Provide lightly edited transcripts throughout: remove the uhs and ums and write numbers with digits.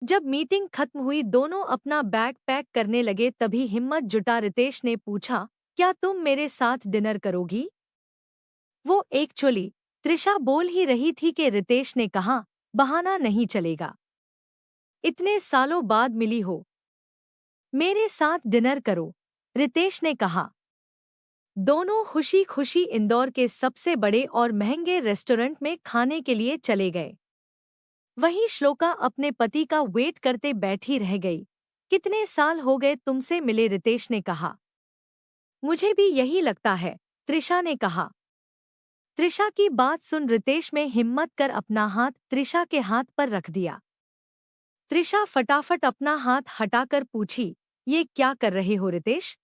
जब मीटिंग खत्म हुई दोनों अपना बैग पैक करने लगे तभी हिम्मत जुटा रितेश ने पूछा, क्या तुम मेरे साथ डिनर करोगी? वो एक्चुअली त्रिशा बोल ही रही थी कि रितेश ने कहा, बहाना नहीं चलेगा। इतने सालों बाद मिली हो, मेरे साथ डिनर करो, रितेश ने कहा। दोनों खुशी खुशी इंदौर के सबसे बड़े और महंगे रेस्टोरेंट में खाने के लिए चले गए। वहीं श्लोका अपने पति का वेट करते बैठी रह गई। कितने साल हो गए तुमसे मिले, रितेश ने कहा। मुझे भी यही लगता है, त्रिशा ने कहा। त्रिशा की बात सुन रितेश में हिम्मत कर अपना हाथ त्रिशा के हाथ पर रख दिया। त्रिशा फटाफट अपना हाथ हटाकर पूछी, ये क्या कर रहे हो रितेश?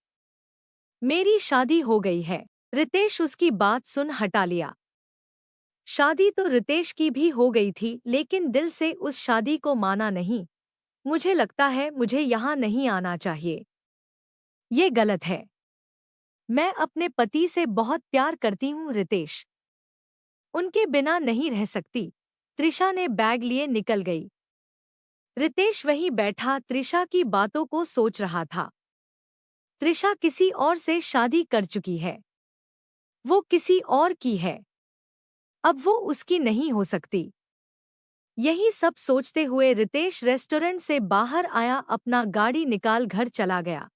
मेरी शादी हो गई है। रितेश उसकी बात सुन हटा लिया। शादी तो रितेश की भी हो गई थी लेकिन दिल से उस शादी को माना नहीं। मुझे लगता है मुझे यहाँ नहीं आना चाहिए। ये गलत है। मैं अपने पति से बहुत प्यार करती हूँ रितेश। उनके बिना नहीं रह सकती। त्रिशा ने बैग लिए निकल गई। रितेश वहीं बैठा त्रिशा की बातों को सोच रहा था। त्रिशा किसी और से शादी कर चुकी है। वो किसी और की है। अब वो उसकी नहीं हो सकती। यही सब सोचते हुए रितेश रेस्टोरेंट से बाहर आया, अपना गाड़ी निकाल घर चला गया।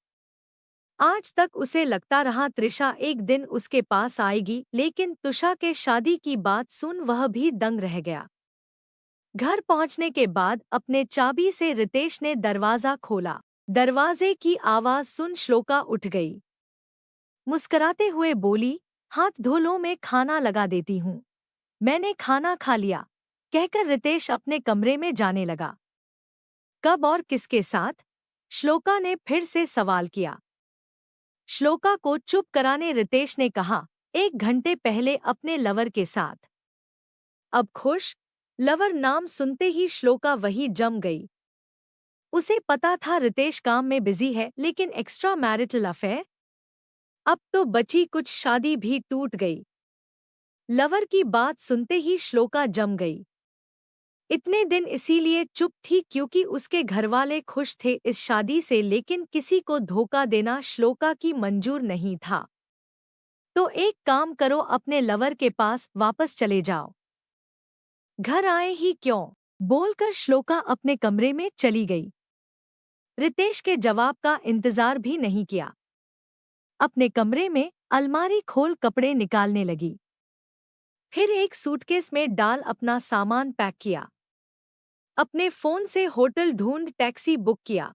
आज तक उसे लगता रहा त्रिशा एक दिन उसके पास आएगी, लेकिन तुषा के शादी की बात सुन वह भी दंग रह गया। घर पहुंचने के बाद अपने चाबी से रितेश ने दरवाजा खोला। दरवाजे की आवाज सुन श्लोका उठ गई। मुस्कुराते हुए बोली, हाथ धो लो, मैं खाना लगा देती हूँ। मैंने खाना खा लिया, कहकर रितेश अपने कमरे में जाने लगा। कब और किसके साथ? श्लोका ने फिर से सवाल किया। श्लोका को चुप कराने रितेश ने कहा, 1 घंटे पहले अपने लवर के साथ। अब खुश? लवर नाम सुनते ही श्लोका वही जम गई। उसे पता था रितेश काम में बिजी है, लेकिन एक्स्ट्रा मैरिटल अफेयर? अब तो बची कुछ शादी भी टूट गई। लवर की बात सुनते ही श्लोका जम गई। इतने दिन इसीलिए चुप थी क्योंकि उसके घरवाले खुश थे इस शादी से, लेकिन किसी को धोखा देना श्लोका की मंजूर नहीं था। तो एक काम करो, अपने लवर के पास वापस चले जाओ। घर आए ही क्यों? बोलकर श्लोका अपने कमरे में चली गई। रितेश के जवाब का इंतजार भी नहीं किया। अपने कमरे में अलमारी खोल कपड़े निकालने लगी। फिर एक सूटकेस में डाल अपना सामान पैक किया। अपने फोन से होटल ढूंढ टैक्सी बुक किया।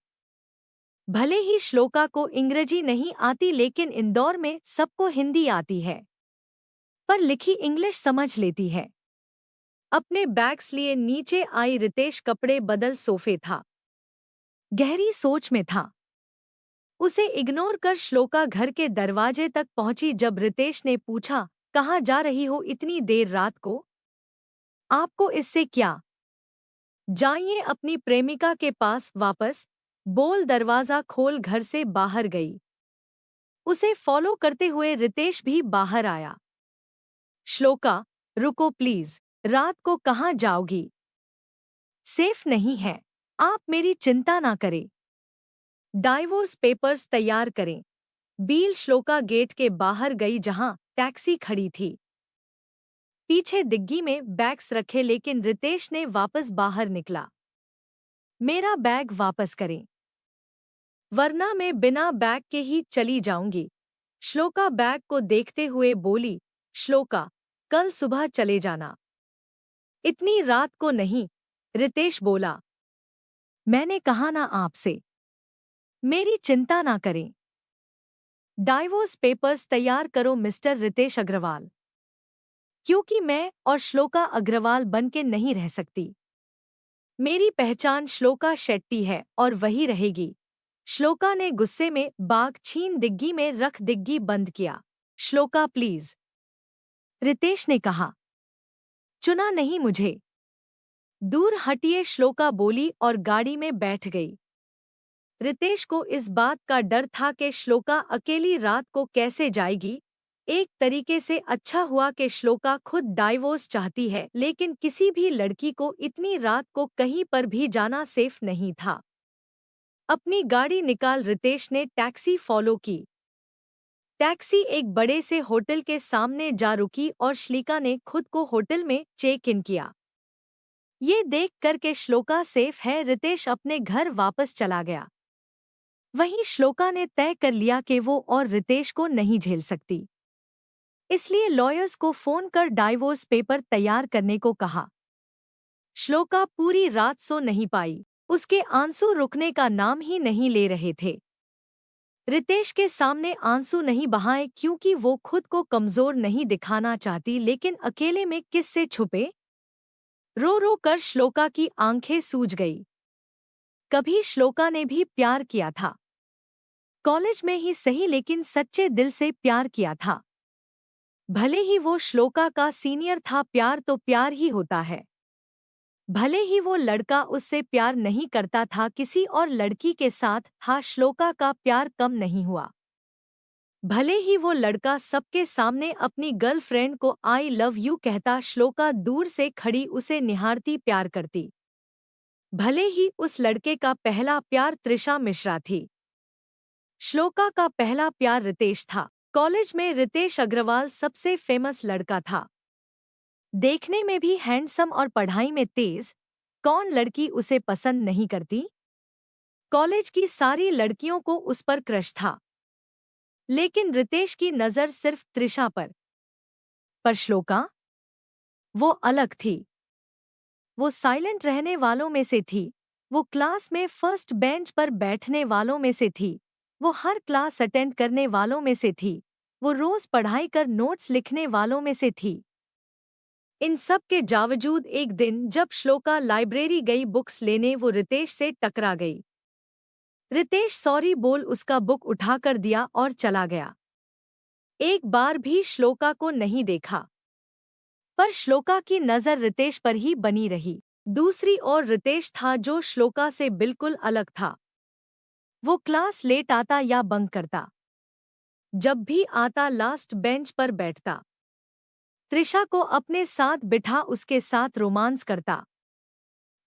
भले ही श्लोका को अंग्रेजी नहीं आती, लेकिन इंदौर में सबको हिंदी आती है, पर लिखी इंग्लिश समझ लेती है। अपने बैग्स लिए नीचे आई रितेश कपड़े बदल सोफे था। गहरी सोच में था। उसे इग्नोर कर श्लोका घर के दरवाजे तक पहुंची। जब रितेश ने पूछा, कहाँ जा रही हो इतनी देर रात को? आपको इससे क्या? जाइए अपनी प्रेमिका के पास वापस, बोल दरवाजा खोल घर से बाहर गई। उसे फॉलो करते हुए रितेश भी बाहर आया। श्लोका, रुको प्लीज, रात को कहाँ जाओगी? सेफ नहीं है। आप मेरी चिंता ना करें। डाइवोर्स पेपर्स तैयार करें। बील श्लोका गेट के बाहर गई जहां टैक्सी खड़ी थी। पीछे डिग्गी में बैग्स रखे, लेकिन रितेश ने वापस बाहर निकला। मेरा बैग वापस करें, वरना मैं बिना बैग के ही चली जाऊंगी। श्लोका बैग को देखते हुए बोली। श्लोका, कल सुबह चले जाना। इतनी रात को नहीं, रितेश बोला। मैंने कहा ना आपसे। मेरी चिंता ना करें। डाइवोर्स पेपर्स तैयार करो मिस्टर रितेश अग्रवाल, क्योंकि मैं और श्लोका अग्रवाल बन के नहीं रह सकती। मेरी पहचान श्लोका शेट्टी है और वही रहेगी। श्लोका ने गुस्से में बाग छीन डिग्गी में रख डिग्गी बंद किया। श्लोका प्लीज, रितेश ने कहा। चुना नहीं मुझे। दूर हटिए, श्लोका बोली और गाड़ी में बैठ गई। रितेश को इस बात का डर था कि श्लोका अकेली रात को कैसे जाएगी। एक तरीके से अच्छा हुआ कि श्लोका खुद डाइवोर्स चाहती है, लेकिन किसी भी लड़की को इतनी रात को कहीं पर भी जाना सेफ नहीं था। अपनी गाड़ी निकाल रितेश ने टैक्सी फॉलो की। टैक्सी एक बड़े से होटल के सामने जा रुकी और श्लिका ने खुद को होटल में चेक इन किया। ये देख कर के श्लोका सेफ है, रितेश अपने घर वापस चला गया। वहीं श्लोका ने तय कर लिया कि वो और रितेश को नहीं झेल सकती, इसलिए लॉयर्स को फोन कर डाइवोर्स पेपर तैयार करने को कहा। श्लोका पूरी रात सो नहीं पाई, उसके आंसू रुकने का नाम ही नहीं ले रहे थे। रितेश के सामने आंसू नहीं बहाए क्योंकि वो खुद को कमजोर नहीं दिखाना चाहती, लेकिन अकेले में किससे छुपे। रो रो कर श्लोका की आंखें सूज गई। कभी श्लोका ने भी प्यार किया था, कॉलेज में ही सही, लेकिन सच्चे दिल से प्यार किया था। भले ही वो श्लोका का सीनियर था, प्यार तो प्यार ही होता है। भले ही वो लड़का उससे प्यार नहीं करता था, किसी और लड़की के साथ था, श्लोका का प्यार कम नहीं हुआ। भले ही वो लड़का सबके सामने अपनी गर्लफ्रेंड को आई लव यू कहता, श्लोका दूर से खड़ी उसे निहारती प्यार करती। भले ही उस लड़के का पहला प्यार त्रिशा मिश्रा थी, श्लोका का पहला प्यार रितेश था। कॉलेज में रितेश अग्रवाल सबसे फेमस लड़का था, देखने में भी हैंडसम और पढ़ाई में तेज। कौन लड़की उसे पसंद नहीं करती। कॉलेज की सारी लड़कियों को उस पर क्रश था, लेकिन रितेश की नज़र सिर्फ त्रिशा पर श्लोका, वो अलग थी। वो साइलेंट रहने वालों में से थी, वो क्लास में फर्स्ट बेंच पर बैठने वालों में से थी, वो हर क्लास अटेंड करने वालों में से थी, वो रोज पढ़ाई कर नोट्स लिखने वालों में से थी। इन सब के बावजूद एक दिन जब श्लोका लाइब्रेरी गई बुक्स लेने, वो रितेश से टकरा गई। रितेश सॉरी बोल उसका बुक उठाकर दिया और चला गया। एक बार भी श्लोका को नहीं देखा, पर श्लोका की नज़र रितेश पर ही बनी रही। दूसरी ओर रितेश था जो श्लोका से बिल्कुल अलग था। वो क्लास लेट आता या बंक करता, जब भी आता लास्ट बेंच पर बैठता। त्रिशा को अपने साथ बिठा उसके साथ रोमांस करता।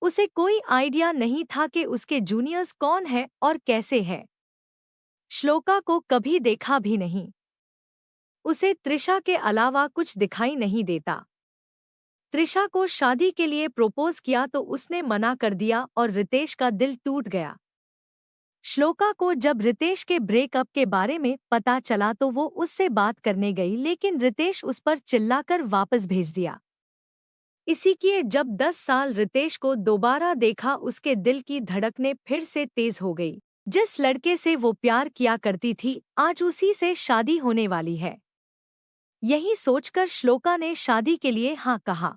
उसे कोई आइडिया नहीं था कि उसके जूनियर्स कौन है और कैसे है। श्लोका को कभी देखा भी नहीं, उसे त्रिशा के अलावा कुछ दिखाई नहीं देता। त्रिशा को शादी के लिए प्रपोज किया तो उसने मना कर दिया और रितेश का दिल टूट गया। श्लोका को जब रितेश के ब्रेकअप के बारे में पता चला तो वो उससे बात करने गई, लेकिन रितेश उस पर चिल्लाकर वापस भेज दिया। इसी के जब 10 साल रितेश को दोबारा देखा, उसके दिल की धड़कनें फिर से तेज हो गई। जिस लड़के से वो प्यार किया करती थी, आज उसी से शादी होने वाली है। यही सोचकर श्लोका ने शादी के लिए हाँ कहा।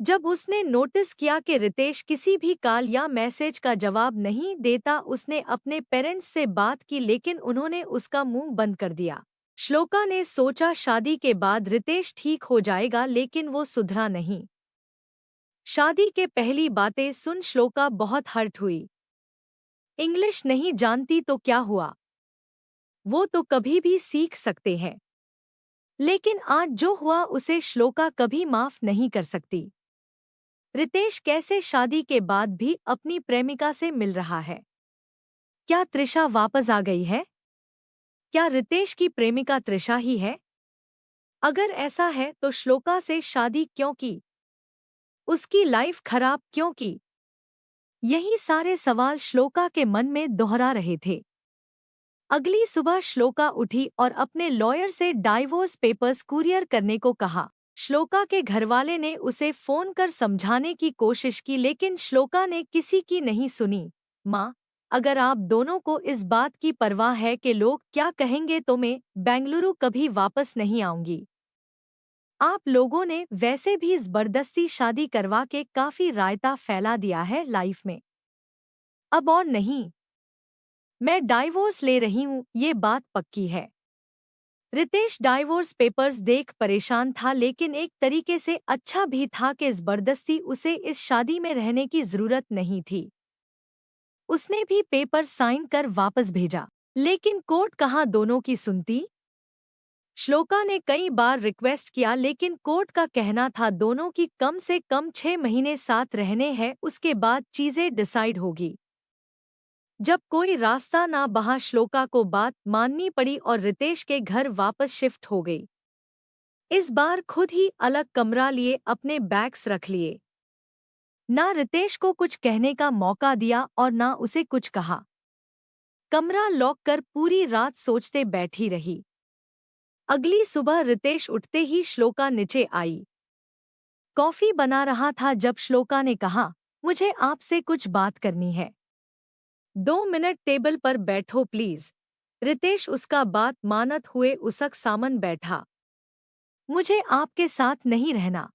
जब उसने नोटिस किया कि रितेश किसी भी कॉल या मैसेज का जवाब नहीं देता, उसने अपने पेरेंट्स से बात की, लेकिन उन्होंने उसका मुंह बंद कर दिया। श्लोका ने सोचा शादी के बाद रितेश ठीक हो जाएगा, लेकिन वो सुधरा नहीं। शादी के पहली बातें सुन श्लोका बहुत हर्ट हुई। इंग्लिश नहीं जानती तो क्या हुआ, वो तो कभी भी सीख सकते हैं। लेकिन आज जो हुआ उसे श्लोका कभी माफ नहीं कर सकती। रितेश कैसे शादी के बाद भी अपनी प्रेमिका से मिल रहा है? क्या त्रिशा वापस आ गई है? क्या रितेश की प्रेमिका त्रिशा ही है? अगर ऐसा है तो श्लोका से शादी क्यों की? उसकी लाइफ खराब क्यों की? यही सारे सवाल श्लोका के मन में दोहरा रहे थे। अगली सुबह श्लोका उठी और अपने लॉयर से डाइवोर्स पेपर्स कुरियर करने को कहा। श्लोका के घरवाले ने उसे फोन कर समझाने की कोशिश की, लेकिन श्लोका ने किसी की नहीं सुनी। माँ, अगर आप दोनों को इस बात की परवाह है कि लोग क्या कहेंगे तो मैं बेंगलुरु कभी वापस नहीं आऊंगी। आप लोगों ने वैसे भी जबरदस्ती शादी करवा के काफी रायता फैला दिया है लाइफ में। अब और नहीं, मैं डाइवोर्स ले रही हूँ, ये बात पक्की है। रितेश डाइवोर्स पेपर्स देख परेशान था, लेकिन एक तरीके से अच्छा भी था कि जबरदस्ती उसे इस शादी में रहने की जरूरत नहीं थी। उसने भी पेपर साइन कर वापस भेजा, लेकिन कोर्ट कहाँ दोनों की सुनती। श्लोका ने कई बार रिक्वेस्ट किया लेकिन कोर्ट का कहना था दोनों की कम से कम 6 महीने साथ रहने हैं, उसके बाद चीजें डिसाइड होगी। जब कोई रास्ता ना बहा श्लोका को बात माननी पड़ी और रितेश के घर वापस शिफ्ट हो गई। इस बार खुद ही अलग कमरा लिए, अपने बैग्स रख लिए। ना रितेश को कुछ कहने का मौका दिया और ना उसे कुछ कहा। कमरा लॉक कर पूरी रात सोचते बैठी रही। अगली सुबह रितेश उठते ही श्लोका नीचे आई। कॉफी बना रहा था जब श्लोका ने कहा, मुझे आपसे कुछ बात करनी है। 2 मिनट टेबल पर बैठो प्लीज। रितेश उसका बात मानत हुए उसक सामन बैठा। मुझे आपके साथ नहीं रहना।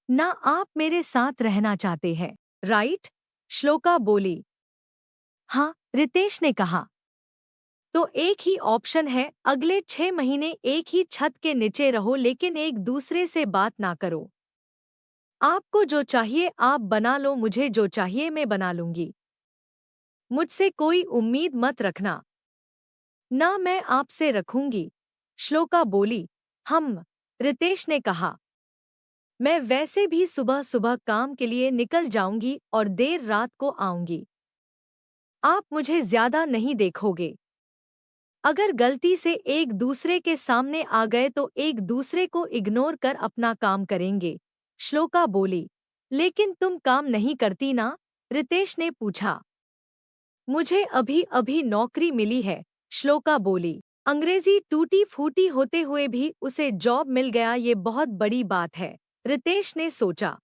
ना आप मेरे साथ रहना चाहते हैं, राइट? श्लोका बोली। हाँ, रितेश ने कहा। तो एक ही ऑप्शन है, अगले 6 महीने एक ही छत के नीचे रहो लेकिन एक दूसरे से बात ना करो। आपको जो चाहिए आप बना लो, मुझे जो चाहिए मैं बना लूंगी। मुझसे कोई उम्मीद मत रखना। ना मैं आपसे रखूंगी, श्लोका बोली। रितेश ने कहा। मैं वैसे भी सुबह सुबह काम के लिए निकल जाऊंगी और देर रात को आऊंगी। आप मुझे ज्यादा नहीं देखोगे। अगर गलती से एक दूसरे के सामने आ गए तो एक दूसरे को इग्नोर कर अपना काम करेंगे, श्लोका बोली। लेकिन तुम काम नहीं करती ना? रितेश ने पूछा। मुझे अभी अभी नौकरी मिली है, श्लोका बोली। अंग्रेजी टूटी फूटी होते हुए भी उसे जॉब मिल गया, ये बहुत बड़ी बात है, रितेश ने सोचा।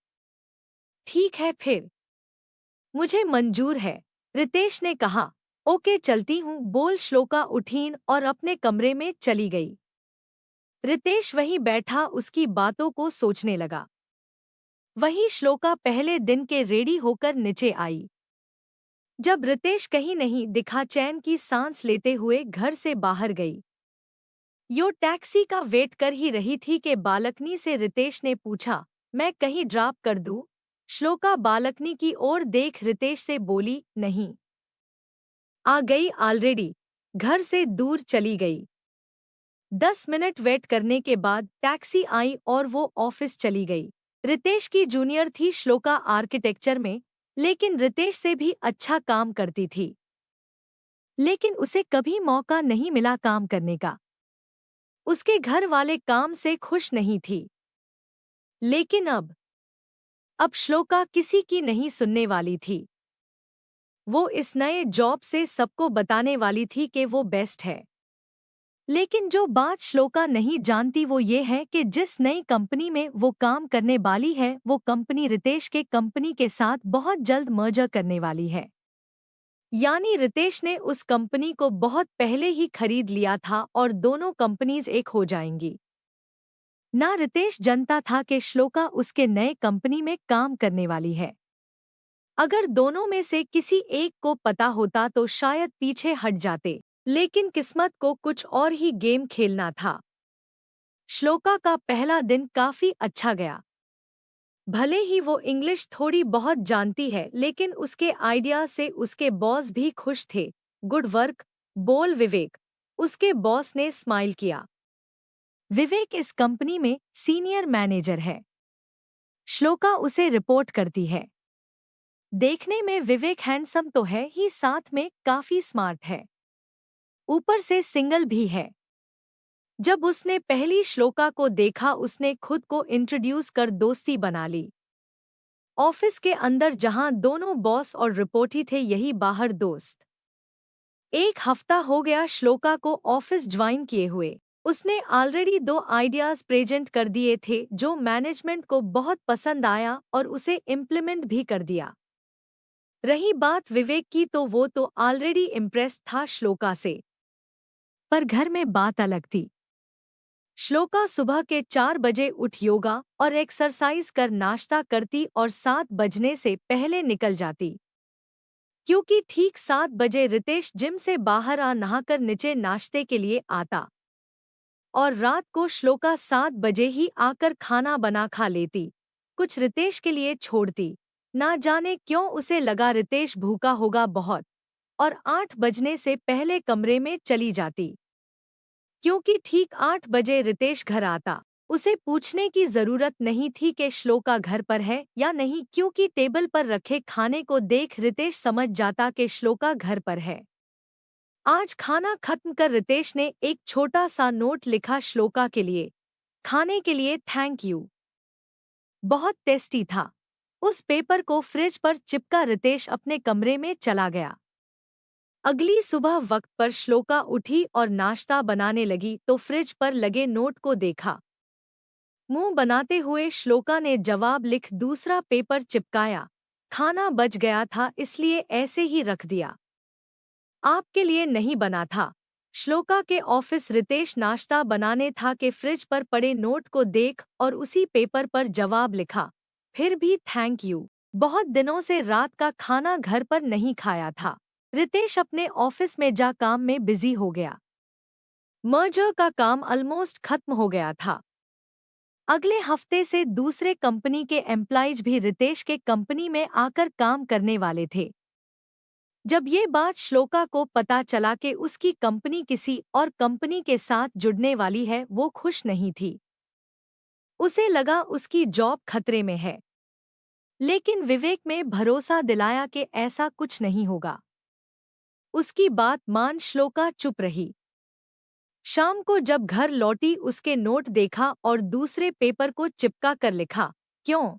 ठीक है फिर, मुझे मंजूर है, रितेश ने कहा। ओके चलती हूँ बोल श्लोका उठीन और अपने कमरे में चली गई। रितेश वहीं बैठा उसकी बातों को सोचने लगा। वहीं श्लोका पहले दिन के रेडी होकर नीचे आई। जब रितेश कहीं नहीं दिखा चैन की सांस लेते हुए घर से बाहर गई। यो टैक्सी का वेट कर ही रही थी कि बालकनी से रितेश ने पूछा, मैं कहीं ड्रॉप कर दूं? श्लोका बालकनी की ओर देख रितेश से बोली, नहीं। आ गई ऑलरेडी, घर से दूर चली गई। 10 मिनट वेट करने के बाद टैक्सी आई और वो ऑफिस चली गई। रितेश की जूनियर थी श्लोका आर्किटेक्चर में, लेकिन रितेश से भी अच्छा काम करती थी। लेकिन उसे कभी मौका नहीं मिला काम करने का। उसके घर वाले काम से खुश नहीं थी। लेकिन अब श्लोका किसी की नहीं सुनने वाली थी। वो इस नए जॉब से सबको बताने वाली थी कि वो बेस्ट है। लेकिन जो बात श्लोका नहीं जानती वो ये है कि जिस नई कंपनी में वो काम करने वाली है वो कंपनी रितेश के कंपनी के साथ बहुत जल्द मर्जर करने वाली है। यानी रितेश ने उस कंपनी को बहुत पहले ही खरीद लिया था और दोनों कंपनीज एक हो जाएंगी। ना रितेश जानता था कि श्लोका उसके नए कंपनी में काम करने वाली है। अगर दोनों में से किसी एक को पता होता तो शायद पीछे हट जाते, लेकिन किस्मत को कुछ और ही गेम खेलना था। श्लोका का पहला दिन काफी अच्छा गया। भले ही वो इंग्लिश थोड़ी बहुत जानती है लेकिन उसके आइडिया से उसके बॉस भी खुश थे। गुड वर्क, बोल विवेक, उसके बॉस ने स्माइल किया। विवेक इस कंपनी में सीनियर मैनेजर है। श्लोका उसे रिपोर्ट करती है। देखने में विवेक हैंडसम तो है ही, साथ में काफी स्मार्ट है। ऊपर से सिंगल भी है। जब उसने पहली श्लोका को देखा उसने खुद को इंट्रोड्यूस कर दोस्ती बना ली। ऑफिस के अंदर जहां दोनों बॉस और रिपोर्टी थे यही बाहर दोस्त। 1 हफ्ता हो गया श्लोका को ऑफिस ज्वाइन किए हुए। उसने ऑलरेडी 2 आइडियाज प्रेजेंट कर दिए थे जो मैनेजमेंट को बहुत पसंद आया और उसे इम्प्लीमेंट भी कर दिया। रही बात विवेक की तो वो तो ऑलरेडी इम्प्रेस था श्लोका से। पर घर में बात अलग थी। श्लोका सुबह के 4 बजे उठ योगा और एक्सरसाइज कर नाश्ता करती और 7 बजने से पहले निकल जाती। क्योंकि ठीक 7 बजे रितेश जिम से बाहर आ नहाकर नीचे नाश्ते के लिए आता और रात को श्लोका 7 बजे ही आकर खाना बना खा लेती। कुछ रितेश के लिए छोड़ती। ना जाने क्यों उसे लगा रितेश भूखा होगा बहुत, और 8 बजने से पहले कमरे में चली जाती। क्योंकि ठीक 8 बजे रितेश घर आता। उसे पूछने की जरूरत नहीं थी कि श्लोका घर पर है या नहीं, क्योंकि टेबल पर रखे खाने को देख रितेश समझ जाता कि श्लोका घर पर है। आज खाना खत्म कर रितेश ने एक छोटा सा नोट लिखा श्लोका के लिए, खाने के लिए थैंक यू, बहुत टेस्टी था। उस पेपर को फ्रिज पर चिपका रितेश अपने कमरे में चला गया। अगली सुबह वक्त पर श्लोका उठी और नाश्ता बनाने लगी तो फ्रिज पर लगे नोट को देखा। मुंह बनाते हुए श्लोका ने जवाब लिख दूसरा पेपर चिपकाया, खाना बच गया था इसलिए ऐसे ही रख दिया, आपके लिए नहीं बना था। श्लोका के ऑफिस रितेश नाश्ता बनाने था कि फ्रिज पर पड़े नोट को देख और उसी पेपर पर जवाब लिखा, फिर भी थैंक यू, बहुत दिनों से रात का खाना घर पर नहीं खाया था। रितेश अपने ऑफिस में जा काम में बिजी हो गया। मर्जर का काम ऑलमोस्ट खत्म हो गया था। अगले हफ्ते से दूसरे कंपनी के एम्प्लॉइज भी रितेश के कंपनी में आकर काम करने वाले थे। जब ये बात श्लोका को पता चला कि उसकी कंपनी किसी और कंपनी के साथ जुड़ने वाली है, वो खुश नहीं थी। उसे लगा उसकी जॉब खतरे में है, लेकिन विवेक में भरोसा दिलाया कि ऐसा कुछ नहीं होगा। उसकी बात मान श्लोका चुप रही। शाम को जब घर लौटी उसके नोट देखा और दूसरे पेपर को चिपका कर लिखा, क्यों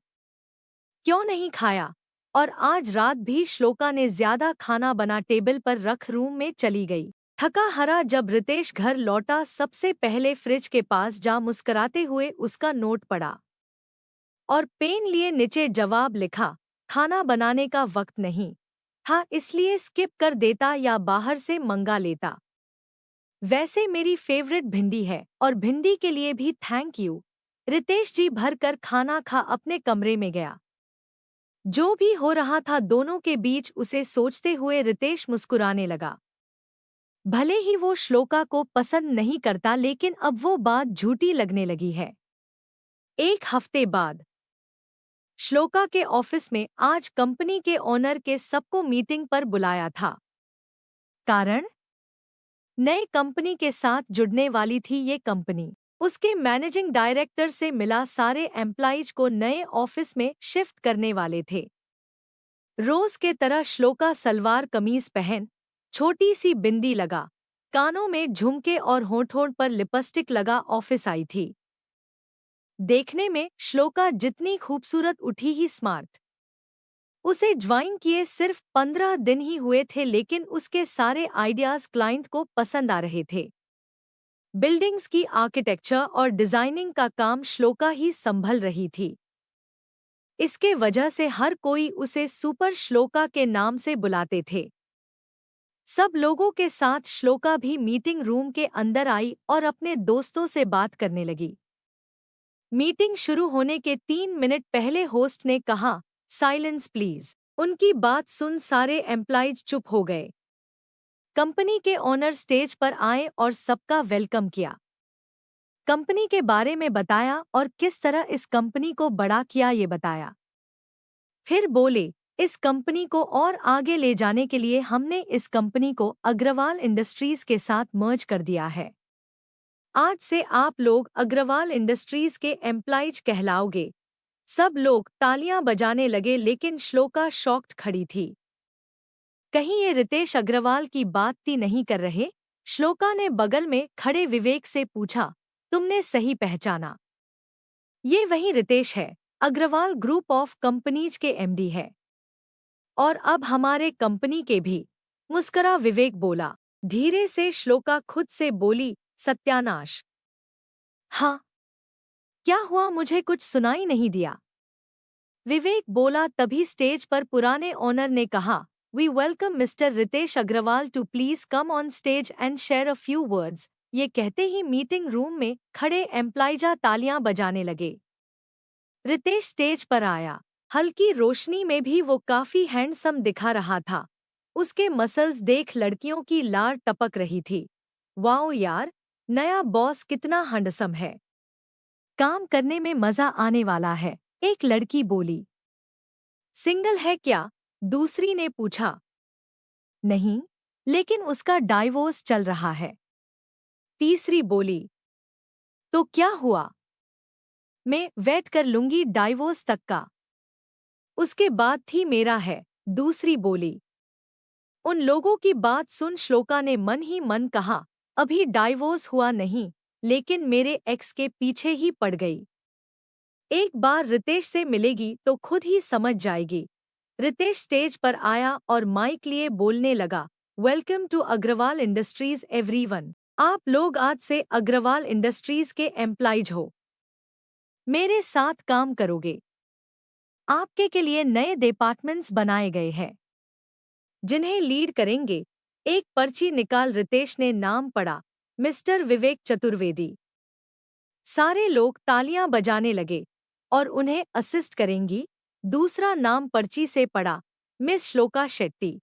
क्यों नहीं खाया। और आज रात भी श्लोका ने ज्यादा खाना बना टेबल पर रख रूम में चली गई। थका हरा जब रितेश घर लौटा सबसे पहले फ्रिज के पास जा मुस्कुराते हुए उसका नोट पढ़ा और पेन लिए नीचे जवाब लिखा, खाना बनाने का वक्त नहीं था इसलिए स्किप कर देता या बाहर से मंगा लेता। वैसे मेरी फेवरेट भिंडी है और भिंडी के लिए भी थैंक यू। रितेश जी भर कर खाना खा अपने कमरे में गया। जो भी हो रहा था दोनों के बीच उसे सोचते हुए रितेश मुस्कुराने लगा। भले ही वो श्लोका को पसंद नहीं करता लेकिन अब वो बात झूठी लगने लगी है। एक हफ्ते बाद श्लोका के ऑफिस में आज कंपनी के ओनर के सबको मीटिंग पर बुलाया था। कारण, नए कंपनी के साथ जुड़ने वाली थी ये कंपनी। उसके मैनेजिंग डायरेक्टर से मिला सारे एम्प्लॉइज को नए ऑफिस में शिफ्ट करने वाले थे। रोज के तरह श्लोका सलवार कमीज पहन, छोटी सी बिंदी लगा, कानों में झुमके और होंठों पर लिपस्टिक लगा ऑफिस आई थी। देखने में श्लोका जितनी खूबसूरत उठी ही स्मार्ट। उसे ज्वाइन किए सिर्फ 15 दिन ही हुए थे लेकिन उसके सारे आइडियाज क्लाइंट को पसंद आ रहे थे। बिल्डिंग्स की आर्किटेक्चर और डिजाइनिंग का काम श्लोका ही संभल रही थी। इसके वजह से हर कोई उसे सुपर श्लोका के नाम से बुलाते थे। सब लोगों के साथ श्लोका भी मीटिंग रूम के अंदर आई और अपने दोस्तों से बात करने लगी। मीटिंग शुरू होने के 3 मिनट पहले होस्ट ने कहा, साइलेंस प्लीज। उनकी बात सुन सारे एम्प्लॉइज चुप हो गए। कंपनी के ओनर स्टेज पर आए और सबका वेलकम किया। कंपनी के बारे में बताया और किस तरह इस कंपनी को बड़ा किया ये बताया। फिर बोले, इस कंपनी को और आगे ले जाने के लिए हमने इस कंपनी को अग्रवाल इंडस्ट्रीज के साथ मर्ज कर दिया है। आज से आप लोग अग्रवाल इंडस्ट्रीज के एम्प्लॉइज कहलाओगे। सब लोग तालियां बजाने लगे लेकिन श्लोका शॉक्ड खड़ी थी। कहीं ये रितेश अग्रवाल की बात ही नहीं कर रहे? श्लोका ने बगल में खड़े विवेक से पूछा, तुमने सही पहचाना, ये वही रितेश है, अग्रवाल ग्रुप ऑफ कंपनीज के एमडी है और अब हमारे कंपनी के भी। मुस्करा विवेक बोला। धीरे से श्लोका खुद से बोली, सत्यानाश। हाँ, क्या हुआ, मुझे कुछ सुनाई नहीं दिया। विवेक बोला तभी स्टेज पर पुराने ओनर ने कहा, we welcome mister Ritesh Agarwal to please come on stage and share a few words. ये कहते ही मीटिंग रूम में खड़े एम्प्लॉइजा तालियां बजाने लगे। रितेश स्टेज पर आया। हल्की रोशनी में भी वो काफी हैंडसम दिखा रहा था। उसके मसल्स देख लड़कियों की लार टपक रही थी। वाओ यार, नया बॉस कितना हैंडसम है, काम करने में मजा आने वाला है, एक लड़की बोली। सिंगल है क्या? दूसरी ने पूछा। नहीं, लेकिन उसका डाइवोर्स चल रहा है। तीसरी बोली, तो क्या हुआ? मैं वेट कर लूंगी डाइवोर्स तक का। उसके बाद थी मेरा है। दूसरी बोली। उन लोगों की बात सुन श्लोका ने मन ही मन कहा, अभी डाइवोर्स हुआ नहीं, लेकिन मेरे एक्स के पीछे ही पड़ गई। एक बार रितेश से मिलेगी तो खुद ही समझ जाएगी। रितेश स्टेज पर आया और माइक लिए बोलने लगा, welcome to Agarwal industries everyone. आप लोग आज से अग्रवाल इंडस्ट्रीज के एम्प्लॉइज हो। मेरे साथ काम करोगे। आपके के लिए नए डिपार्टमेंट्स बनाए गए हैं जिन्हें लीड करेंगे। एक पर्ची निकाल रितेश ने नाम पढ़ा, मिस्टर विवेक चतुर्वेदी। सारे लोग तालियां बजाने लगे और उन्हें असिस्ट करेंगी। दूसरा नाम पर्ची से पढ़ा, मिस श्लोका शेट्टी।